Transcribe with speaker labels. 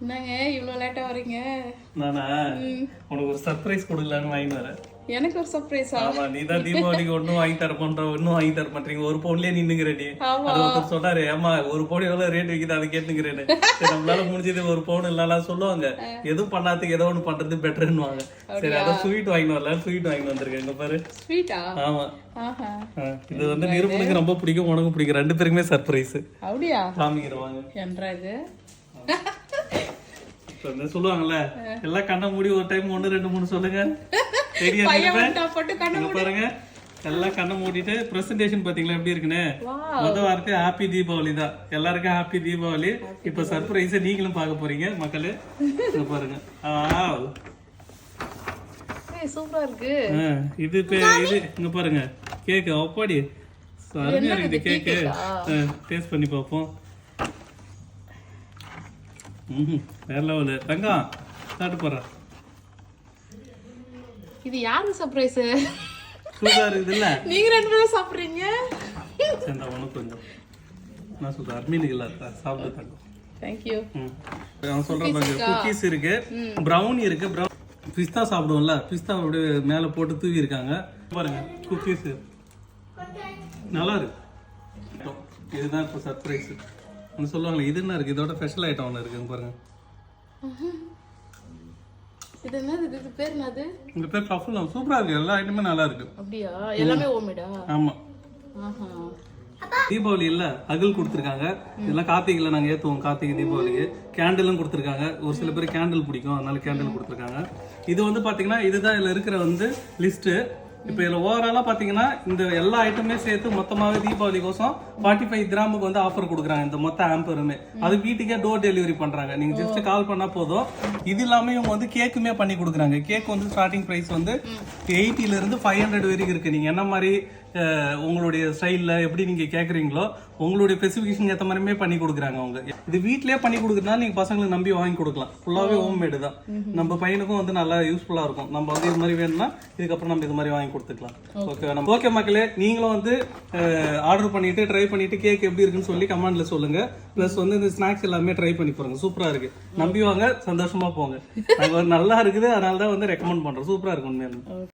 Speaker 1: என்னங்க இவ்வளோ லேட்டாக வரீங்க?
Speaker 2: நானா உனக்கு ஒரு சர்ப்ரைஸ் கொடுக்கலான்னு வாங்கிட்டு வரேன்.
Speaker 1: எனக்கு ஒரு சர்ப்ரைஸா?
Speaker 2: ஆமா, நீ தான் தீபாவளிக்கு ஒன்னும் வாங்கி தர பண்ற, இன்னும் வாங்கி தர மாட்டீங்க. ஒரு பவுன்லயே நின்னுக்கிறடி. அது ஒருத்தர் சொன்னாரு, ஏமா ஒரு பவுன் எவ்வளவு ரேட் விக்குது அதை கேட்டுக்கிறேன்னு. சரி, நம்மளால முடிஞ்சது ஒரு பவுன் இல்லலாம் சொல்லுவாங்க. எதுவும் பண்ணாதுக்கு ஏதோ ஒண்ணு பண்றது பெட்டர்னுவாங்க. சரி, அதான் ஸ்வீட் வாங்கி வரலாம், ஸ்வீட் வாங்கி வந்திருக்கேன். இங்க பாரு.
Speaker 1: ஸ்வீட்டா?
Speaker 2: ஆமா. இது வந்து நிருபனுக்கு ரொம்ப பிடிக்கும், உனக்கு பிடிக்கும், ரெண்டு பேருக்குமே சர்ப்ரைஸ்.
Speaker 1: அப்படியா?
Speaker 2: காமிக்கிறவாங்க.
Speaker 1: என்றா இது?
Speaker 2: சொல்லுவாங்கல்ல, எல்லாம் கண்ண மூடி ஒரு டைம் 1 2 3 சொல்லுங்க. பாருங்க, எல்லாம் கண்ண மூடிட்டு பிரசன்டேஷன் பாத்தீங்களா எப்படி இருக்குன்னு. முதல் வாரத்தை ஹாப்பி தீபாவளி தான், எல்லாருக்கும் ஹாப்பி தீபாவளி. இப்ப சர்ப்ரைஸ் நீங்களும் பார்க்க போறீங்க மக்களே. பாருங்க,
Speaker 1: சூப்பரா இருக்கு.
Speaker 2: இது இது இங்க பாருங்க, கேக்கு அப்பாடி அருமையா இருக்குது. கேக்கு டேஸ்ட் பண்ணி பார்ப்போம். வேற லெவலு. தங்கம் சாப்பிட்டு போறேன்.
Speaker 1: இது யாரு சர்ப்ரைஸ்?
Speaker 2: சூப்பரா இருக்குது இல்ல?
Speaker 1: நீங்க ரெண்டு பேரும் சாப்பிடுறீங்க.
Speaker 2: சரி, உனக்கு கொஞ்சம் நான் சொல்றேன். அர்மீனுக்கு இல்ல, சாப்பிட்டு தங்கம்.
Speaker 1: Thank you.
Speaker 2: நான் சொல்றேன் பாருங்க, குக்கீஸ் இருக்கு, ப்ரௌனி இருக்கு. பிஸ்தா சாப்பிடுவோம்ல, பிஸ்தா அப்படியே மேல போட்டு தூவி இருக்காங்க பாருங்க. குக்கீஸ் நல்லா இருக்கு. இதுதான் இப்போ சர்ப்ரைஸ். சொல்லுவாங்களே, இது என்ன இருக்கு, இதோட ஸ்பெஷல் ஐட்டம் ஒன்று இருக்குங்க பாருங்க.
Speaker 1: இது என்னது? இது பேர் என்னது?
Speaker 2: இந்த பேர் கஃபுல். சூப்பரா இருக்கு, எல்லா ஐட்டமே நல்லா இருக்கு.
Speaker 1: அப்படியா? எல்லாமே ஹோம்மேடா?
Speaker 2: ஆமா. தீபாவளி இல்ல அகல் கொடுத்துருக்காங்க. இதெல்லாம் கார்த்திகைல நாங்க ஏத்துவோம். கார்த்திகை தீபாவளிக்கு கேண்டிலும் கொடுத்துருக்காங்க. ஒரு சில பேர் கேண்டில் பிடிக்கும், அதனால கேண்டில் கொடுத்துருக்காங்க. இது வந்து பாத்தீங்கன்னா இதுதான் இதுல இருக்கிற வந்து லிஸ்ட். இப்ப இதுல ஓவராலா பாத்தீங்கன்னா இந்த எல்லா ஐட்டமே சேர்த்து மொத்தமாவே தீபாவளி கோசம் 45 கிராமுக்கு வந்து ஆஃபர் கொடுக்குறாங்க. இந்த மொத்த ஆம்பருமே அது வீட்டுக்கே டோர் டெலிவரி பண்றாங்க. நீங்க ஜஸ்ட் கால் பண்ணா போதும். இது இல்லாம இவங்க வந்து கேக்குமே பண்ணி கொடுக்குறாங்க. கேக் வந்து ஸ்டார்டிங் பிரைஸ் வந்து 80 இருந்து 500 வரைக்கும் இருக்கு. நீங்க என்ன மாதிரி உங்களுடைய ஸ்டைல்ல எப்படி நீங்க கேக்குறீங்களோ உங்களுடைய ஸ்பெசிபிகேஷன் ஏற்ற மாதிரியுமே பண்ணி கொடுக்குறாங்க அவங்க. இது வீட்லயே பண்ணி கொடுக்கறதுனால நீங்க பசங்களுக்கு நம்பி வாங்கி கொடுக்கலாம். ஃபுல்லாவே ஹோம்மேடு தான். நம்ம பையனுக்கும் வந்து நல்லா யூஸ்ஃபுல்லா இருக்கும். நம்ம வந்து இது மாதிரி வேணும்னா இதுக்கப்புறம் நம்ம இது மாதிரி வாங்கி கொடுத்துக்கலாம். ஓகே மக்களே, நீங்களும் வந்து ஆர்டர் பண்ணிட்டு ட்ரை பண்ணிட்டு கேக் எப்படி இருக்குன்னு சொல்லி கமெண்ட்ல சொல்லுங்க. பிளஸ் வந்து இந்த ஸ்நாக்ஸ் எல்லாமே ட்ரை பண்ணி பாருங்க. சூப்பரா இருக்கு, நம்பி வாங்க, சந்தோஷமா போங்க. நல்லா இருக்குது, அதனால தான் வந்து ரெக்கமெண்ட் பண்றோம். சூப்பரா இருக்கும் உண்மையில.